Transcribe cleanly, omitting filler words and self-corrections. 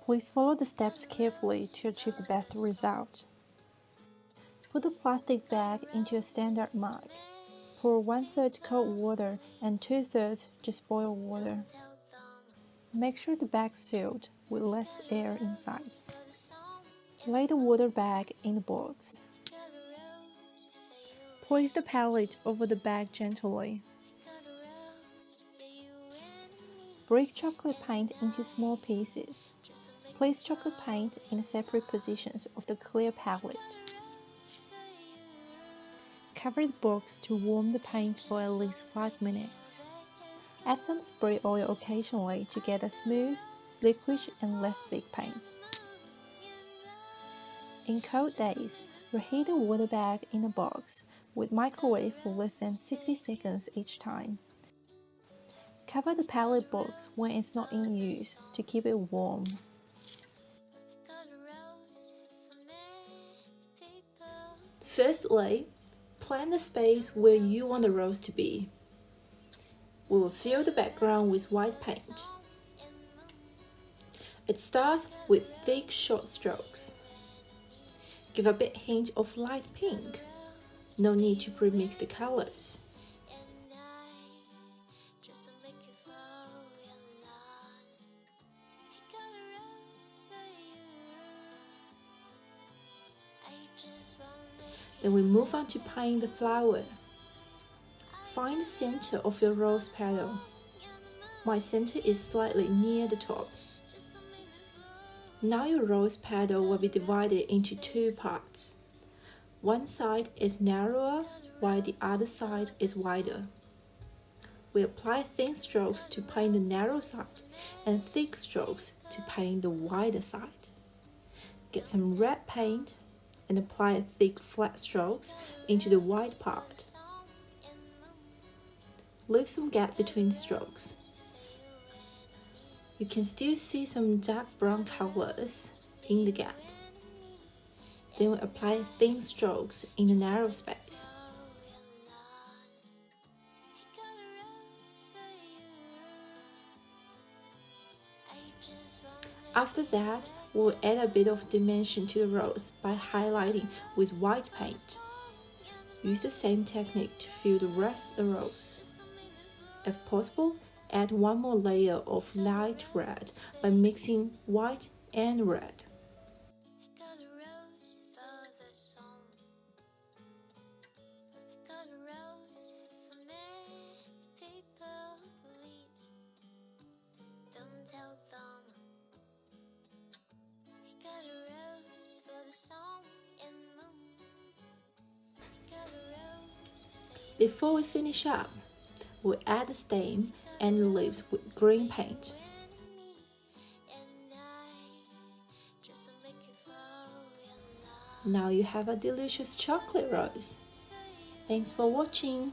Please follow the steps carefully to achieve the best result. Put the plastic bag into a standard mug. Pour 1/3 cold water and 2/3 just boiled water. Make sure the bag is sealed with less air inside. Lay the water bag in the box. Place the palette over the bag gently. Break chocolate paint into small pieces. Place chocolate paint in separate positions of the clear palette. Cover the box to warm the paint for at least 5 minutes. Add some spray oil occasionally to get a smooth, slickish and less thick paint. In cold days, reheat the water bag in the box with microwave for less than 60 seconds each time. Cover the palette box when it's not in use to keep it warm. Firstly, plan the space where you want the rose to be. We will fill the background with white paint. It starts with thick short strokes. Give a bit hint of light pink. No need to pre-mix the colors. Then we move on to paint the flower. Find the center of your rose petal. My center is slightly near the top. Now your rose petal will be divided into 2 parts. One side is narrower while the other side is wider. We apply thin strokes to paint the narrow side and thick strokes to paint the wider side. Get some red paint and apply thick flat strokes into the white part. Leave some gap between strokes. You can still see some dark brown colors in the gap. Then we apply thin strokes in the narrow space. After that, we'll add a bit of dimension to the rose by highlighting with white paint. Use the same technique to fill the rest of the rose. If possible, add one more layer of light red by mixing white and red. Before we finish up, we'll add the stem and the leaves with green paint. Now you have a delicious chocolate rose. Thanks for watching.